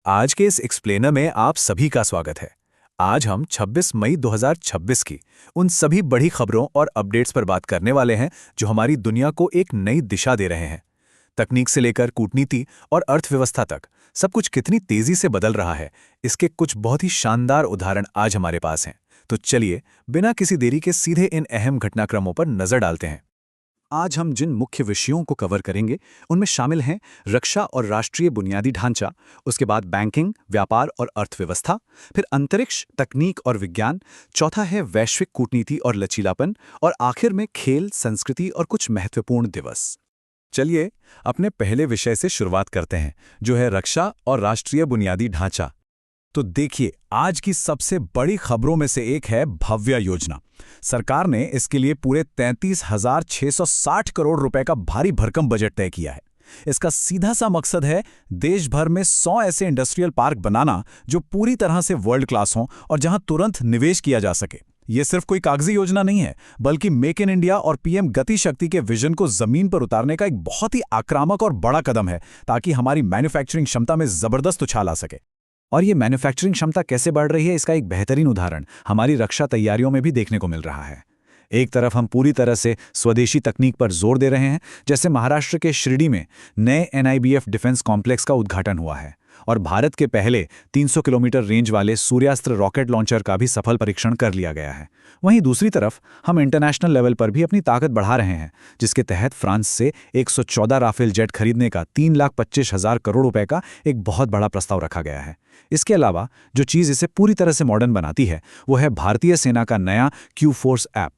आज के इस एक्सप्लेनर में आप सभी का स्वागत है। आज हम 26 मई 2026 की उन सभी बड़ी खबरों और अपडेट्स पर बात करने वाले हैं जो हमारी दुनिया को एक नई दिशा दे रहे हैं। तकनीक से लेकर कूटनीति और अर्थव्यवस्था तक सब कुछ कितनी तेजी से बदल रहा है, इसके कुछ बहुत ही शानदार उदाहरण आज हमारे पास हैं। तो चलिए, बिना किसी देरी के सीधे इन अहम घटनाक्रमों पर नजर डालते हैं। आज हम जिन मुख्य विषयों को कवर करेंगे उनमें शामिल हैं रक्षा और राष्ट्रीय बुनियादी ढांचा, उसके बाद बैंकिंग, व्यापार और अर्थव्यवस्था, फिर अंतरिक्ष, तकनीक और विज्ञान, चौथा है वैश्विक कूटनीति और लचीलापन, और आखिर में खेल, संस्कृति और कुछ महत्वपूर्ण दिवस। चलिए, अपने पहले विषय से शुरुआत करते हैं, जो है रक्षा और राष्ट्रीय बुनियादी ढांचा। तो देखिए, आज की सबसे बड़ी खबरों में से एक है भव्य योजना। सरकार ने इसके लिए पूरे 33,660 करोड़ रुपए का भारी भरकम बजट तय किया है। इसका सीधा सा मकसद है देश भर में 100 ऐसे इंडस्ट्रियल पार्क बनाना जो पूरी तरह से वर्ल्ड क्लास हों और जहां तुरंत निवेश किया जा सके। ये सिर्फ कोई कागजी योजना नहीं है, बल्कि मेक इन इंडिया और पीएम गति शक्ति के विजन को जमीन पर उतारने का एक बहुत ही आक्रामक और बड़ा कदम है, ताकि हमारी मैन्युफैक्चरिंग क्षमता में जबरदस्त उछाल आ सके। और ये मैन्युफैक्चरिंग क्षमता कैसे बढ़ रही है, इसका एक बेहतरीन उदाहरण हमारी रक्षा तैयारियों में भी देखने को मिल रहा है। एक तरफ हम पूरी तरह से स्वदेशी तकनीक पर जोर दे रहे हैं, जैसे महाराष्ट्र के शिरडी में नए एनआईबीएफ डिफेंस कॉम्प्लेक्स का उद्घाटन हुआ है, और भारत के पहले 300 किलोमीटर रेंज वाले सूर्यास्त्र रॉकेट लॉन्चर का भी सफल परीक्षण कर लिया गया है। वहीं दूसरी तरफ हम इंटरनेशनल लेवल पर भी अपनी ताकत बढ़ा रहे हैं, जिसके तहत फ्रांस से 114 राफेल जेट खरीदने का 3,25,000 करोड़ रुपए का एक बहुत बड़ा प्रस्ताव रखा गया है। इसके अलावा जो चीज़ इसे पूरी तरह से मॉडर्न बनाती है वो है भारतीय सेना का नया क्यू फोर्स ऐप।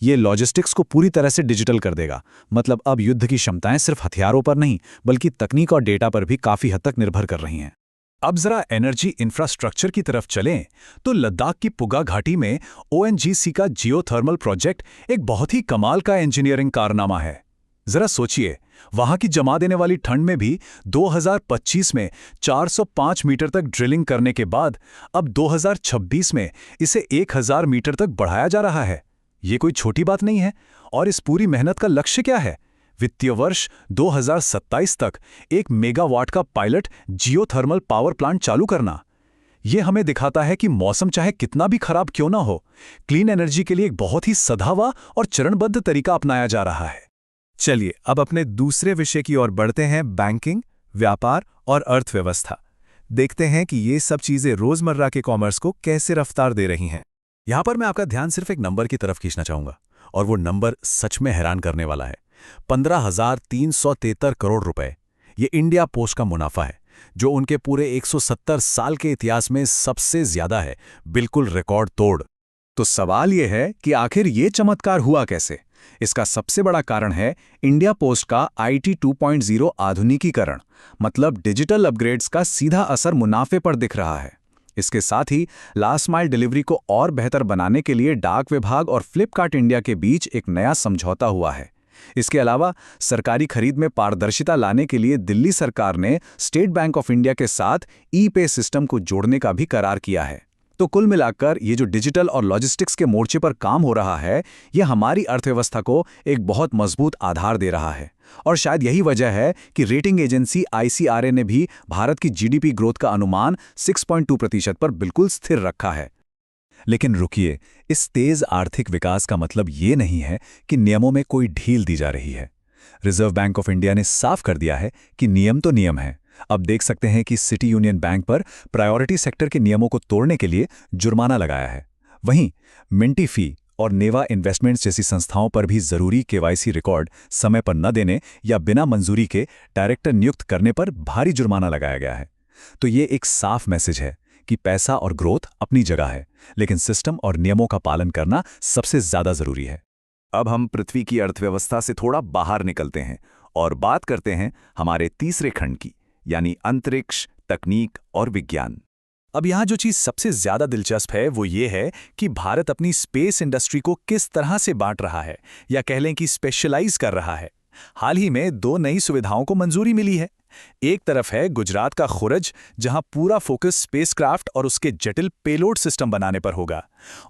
ये लॉजिस्टिक्स को पूरी तरह से डिजिटल कर देगा। मतलब अब युद्ध की क्षमताएं सिर्फ हथियारों पर नहीं, बल्कि तकनीक और डेटा पर भी काफी हद तक निर्भर कर रही हैं। अब जरा एनर्जी इंफ्रास्ट्रक्चर की तरफ चलें तो लद्दाख की पुगा घाटी में ओएनजीसी का जियोथर्मल प्रोजेक्ट एक बहुत ही कमाल का इंजीनियरिंग कारनामा है। जरा सोचिए, वहां की जमा देने वाली ठंड में भी 2025 में 405 मीटर तक ड्रिलिंग करने के बाद अब 2026 में इसे 1000 मीटर तक बढ़ाया जा रहा है। ये कोई छोटी बात नहीं है। और इस पूरी मेहनत का लक्ष्य क्या है? वित्तीय वर्ष 2027 तक 1 मेगावाट का पायलट जियोथर्मल पावर प्लांट चालू करना। यह हमें दिखाता है कि मौसम चाहे कितना भी खराब क्यों ना हो, क्लीन एनर्जी के लिए एक बहुत ही सधावा और चरणबद्ध तरीका अपनाया जा रहा है। चलिए, अब अपने दूसरे विषय की ओर बढ़ते हैं, बैंकिंग, व्यापार और अर्थव्यवस्था। देखते हैं कि ये सब चीजें रोजमर्रा के कॉमर्स को कैसे रफ्तार दे रही हैं। यहां पर मैं आपका ध्यान सिर्फ एक नंबर की तरफ खींचना चाहूंगा, और वो नंबर सच में हैरान करने वाला है। 15,373 करोड़ रुपए। ये इंडिया पोस्ट का मुनाफा है, जो उनके पूरे 170 साल के इतिहास में सबसे ज्यादा है। बिल्कुल रिकॉर्ड तोड़। तो सवाल यह है कि आखिर ये चमत्कार हुआ कैसे? इसका सबसे बड़ा कारण है इंडिया पोस्ट का आईटी 2.0 आधुनिकीकरण। मतलब डिजिटल अपग्रेड्स का सीधा असर मुनाफे पर दिख रहा है। इसके साथ ही लास्ट माइल डिलीवरी को और बेहतर बनाने के लिए डाक विभाग और फ्लिपकार्ट इंडिया के बीच एक नया समझौता हुआ है। इसके अलावा सरकारी खरीद में पारदर्शिता लाने के लिए दिल्ली सरकार ने स्टेट बैंक ऑफ इंडिया के साथ ई-पे सिस्टम को जोड़ने का भी करार किया है। तो कुल मिलाकर ये जो डिजिटल और लॉजिस्टिक्स के मोर्चे पर काम हो रहा है, ये हमारी अर्थव्यवस्था को एक बहुत मजबूत आधार दे रहा है। और शायद यही वजह है कि रेटिंग एजेंसी आईसीआरए ने भी भारत की जीडीपी ग्रोथ का अनुमान 6.2% पर बिल्कुल स्थिर रखा है। लेकिन रुकिए, इस तेज आर्थिक विकास का मतलब ये नहीं है कि नियमों में कोई ढील दी जा रही है। रिजर्व बैंक ऑफ इंडिया ने साफ कर दिया है कि नियम तो नियम है। अब देख सकते हैं कि सिटी यूनियन बैंक पर प्रायोरिटी सेक्टर के नियमों को तोड़ने के लिए जुर्माना लगाया है। वहीं मिंटी फी और नेवा इन्वेस्टमेंट्स जैसी संस्थाओं पर भी जरूरी केवाईसी रिकॉर्ड समय पर न देने या बिना मंजूरी के डायरेक्टर नियुक्त करने पर भारी जुर्माना लगाया गया है। तो ये एक साफ मैसेज है कि पैसा और ग्रोथ अपनी जगह है, लेकिन सिस्टम और नियमों का पालन करना सबसे ज्यादा जरूरी है। अब हम पृथ्वी की अर्थव्यवस्था से थोड़ा बाहर निकलते हैं और बात करते हैं हमारे तीसरे खंड की, यानी अंतरिक्ष, तकनीक और विज्ञान। अब यहाँ जो चीज़ सबसे ज़्यादा दिलचस्प है वो ये है कि भारत अपनी स्पेस इंडस्ट्री को किस तरह से बांट रहा है, या कह लें कि स्पेशलाइज कर रहा है। हाल ही में 2 नई सुविधाओं को मंजूरी मिली है। एक तरफ है गुजरात का खुरज, जहां पूरा फोकस स्पेसक्राफ्ट और उसके जटिल पेलोड सिस्टम बनाने पर होगा,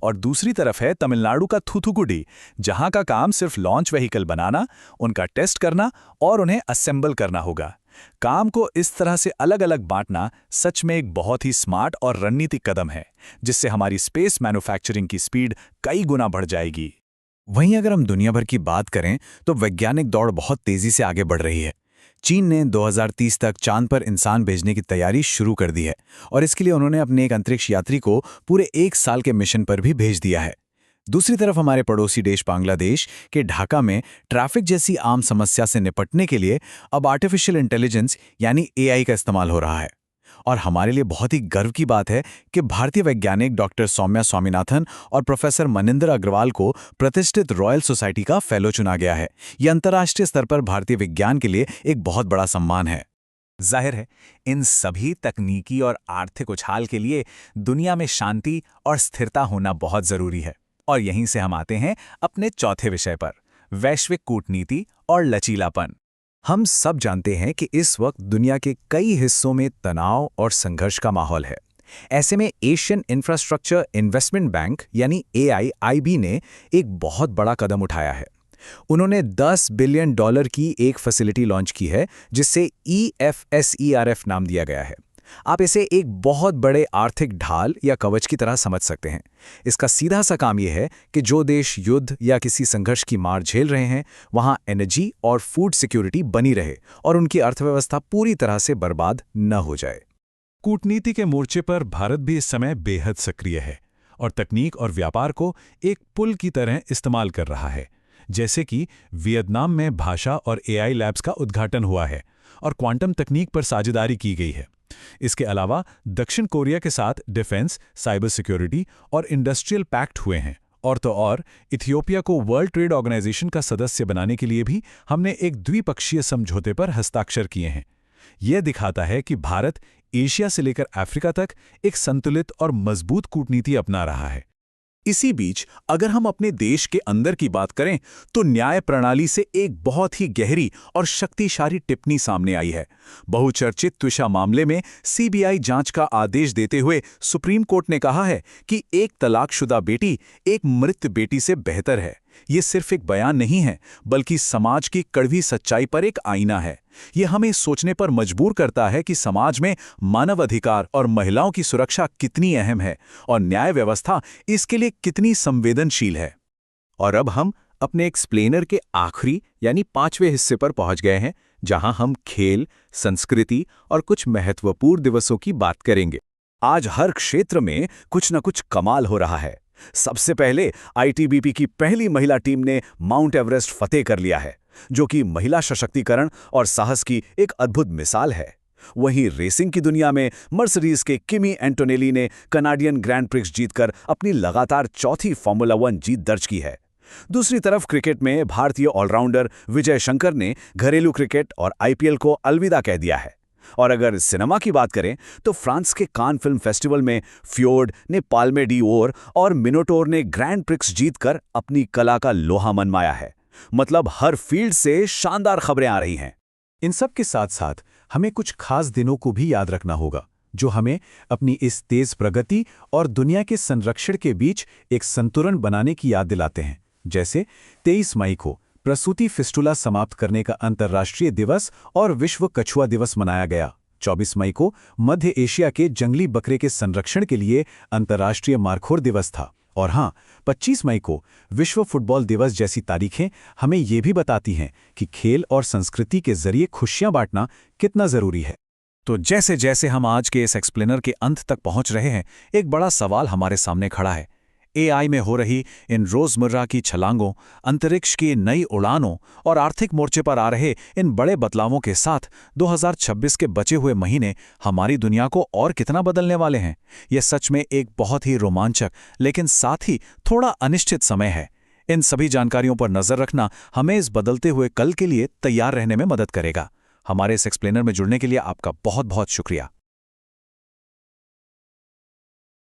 और दूसरी तरफ है तमिलनाडु का थूथुकुडी, जहां का काम सिर्फ लॉन्च व्हीकल बनाना, उनका टेस्ट करना और उन्हें असेंबल करना होगा। काम को इस तरह से अलग अलग बांटना सच में एक बहुत ही स्मार्ट और रणनीतिक कदम है, जिससे हमारी स्पेस मैन्युफैक्चरिंग की स्पीड कई गुना बढ़ जाएगी। वहीं अगर हम दुनिया भर की बात करें तो वैज्ञानिक दौड़ बहुत तेजी से आगे बढ़ रही है। चीन ने 2030 तक चांद पर इंसान भेजने की तैयारी शुरू कर दी है और इसके लिए उन्होंने अपने एक अंतरिक्ष यात्री को पूरे 1 साल के मिशन पर भी भेज दिया है। दूसरी तरफ हमारे पड़ोसी देश बांग्लादेश के ढाका में ट्रैफिक जैसी आम समस्या से निपटने के लिए अब आर्टिफिशियल इंटेलिजेंस यानी एआई का इस्तेमाल हो रहा है। और हमारे लिए बहुत ही गर्व की बात है कि भारतीय वैज्ञानिक डॉक्टर सौम्या स्वामीनाथन और प्रोफेसर मनिंदर अग्रवाल को प्रतिष्ठित रॉयल सोसाइटी का फेलो चुना गया है। यह अंतर्राष्ट्रीय स्तर पर भारतीय विज्ञान के लिए एक बहुत बड़ा सम्मान है। जाहिर है, इन सभी तकनीकी और आर्थिक उछाल के लिए दुनिया में शांति और स्थिरता होना बहुत जरूरी है। और यहीं से हम आते हैं अपने चौथे विषय पर, वैश्विक कूटनीति और लचीलापन। हम सब जानते हैं कि इस वक्त दुनिया के कई हिस्सों में तनाव और संघर्ष का माहौल है। ऐसे में एशियन इंफ्रास्ट्रक्चर इन्वेस्टमेंट बैंक यानी AIIB ने एक बहुत बड़ा कदम उठाया है। उन्होंने $10 बिलियन की एक फैसिलिटी लॉन्च की है, जिससे EFSERF नाम दिया गया है। आप इसे एक बहुत बड़े आर्थिक ढाल या कवच की तरह समझ सकते हैं। इसका सीधा सा काम यह है कि जो देश युद्ध या किसी संघर्ष की मार झेल रहे हैं, वहां एनर्जी और फूड सिक्योरिटी बनी रहे और उनकी अर्थव्यवस्था पूरी तरह से बर्बाद न हो जाए। कूटनीति के मोर्चे पर भारत भी इस समय बेहद सक्रिय है और तकनीक और व्यापार को एक पुल की तरह इस्तेमाल कर रहा है। जैसे कि वियतनाम में भाषा और AI लैब्स का उद्घाटन हुआ है और क्वांटम तकनीक पर साझेदारी की गई है। इसके अलावा दक्षिण कोरिया के साथ डिफेंस, साइबर सिक्योरिटी और इंडस्ट्रियल पैक्ट हुए हैं। और इथियोपिया को वर्ल्ड ट्रेड ऑर्गेनाइजेशन का सदस्य बनाने के लिए भी हमने एक द्विपक्षीय समझौते पर हस्ताक्षर किए हैं। यह दिखाता है कि भारत एशिया से लेकर अफ्रीका तक एक संतुलित और मजबूत कूटनीति अपना रहा है। इसी बीच अगर हम अपने देश के अंदर की बात करें तो न्याय प्रणाली से एक बहुत ही गहरी और शक्तिशाली टिप्पणी सामने आई है। बहुचर्चित त्विषा मामले में CBI जांच का आदेश देते हुए सुप्रीम कोर्ट ने कहा है कि एक तलाकशुदा बेटी एक मृत बेटी से बेहतर है। ये सिर्फ एक बयान नहीं है, बल्कि समाज की कड़वी सच्चाई पर एक आईना है। यह हमें सोचने पर मजबूर करता है कि समाज में मानव अधिकार और महिलाओं की सुरक्षा कितनी अहम है और न्याय व्यवस्था इसके लिए कितनी संवेदनशील है। और अब हम अपने एक्सप्लेनर के आखिरी यानी 5वें हिस्से पर पहुंच गए हैं, जहां हम खेल, संस्कृति और कुछ महत्वपूर्ण दिवसों की बात करेंगे। आज हर क्षेत्र में कुछ न कुछ कमाल हो रहा है। सबसे पहले ITBP की पहली महिला टीम ने माउंट एवरेस्ट फतेह कर लिया है, जो कि महिला सशक्तिकरण और साहस की एक अद्भुत मिसाल है। वहीं रेसिंग की दुनिया में मर्सिडीज के किमी एंटोनेली ने कनाडियन ग्रैंड प्रिक्स जीतकर अपनी लगातार चौथी फॉर्मूला 1 जीत दर्ज की है। दूसरी तरफ क्रिकेट में भारतीय ऑलराउंडर विजय शंकर ने घरेलू क्रिकेट और IPL को अलविदा कह दिया है। और अगर सिनेमा की बात करें तो फ्रांस के कान फिल्म फेस्टिवल में फ्योर्ड ने पाल्मे डी ओर और मिनोटोर ने ग्रैंड प्रिक्स जीतकर अपनी कला का लोहा मनवाया है। मतलब हर फील्ड से शानदार खबरें आ रही हैं। इन सब के साथ साथ हमें कुछ खास दिनों को भी याद रखना होगा, जो हमें अपनी इस तेज प्रगति और दुनिया के संरक्षण के बीच एक संतुलन बनाने की याद दिलाते हैं। जैसे 23 मई को प्रसूति फिस्टुला समाप्त करने का अंतर्राष्ट्रीय दिवस और विश्व कछुआ दिवस मनाया गया। 24 मई को मध्य एशिया के जंगली बकरे के संरक्षण के लिए अंतर्राष्ट्रीय मारखोर दिवस था। और हाँ, 25 मई को विश्व फुटबॉल दिवस जैसी तारीखें हमें ये भी बताती हैं कि खेल और संस्कृति के जरिए खुशियां बांटना कितना जरूरी है। तो जैसे जैसे हम आज के इस एक्सप्लेनर के अंत तक पहुंच रहे हैं, एक बड़ा सवाल हमारे सामने खड़ा है। AI में हो रही इन रोजमर्रा की छलांगों, अंतरिक्ष की नई उड़ानों और आर्थिक मोर्चे पर आ रहे इन बड़े बदलावों के साथ 2026 के बचे हुए महीने हमारी दुनिया को और कितना बदलने वाले हैं। यह सच में एक बहुत ही रोमांचक लेकिन साथ ही थोड़ा अनिश्चित समय है। इन सभी जानकारियों पर नजर रखना हमें इस बदलते हुए कल के लिए तैयार रहने में मदद करेगा। हमारे इस एक्सप्लेनर में जुड़ने के लिए आपका बहुत बहुत शुक्रिया।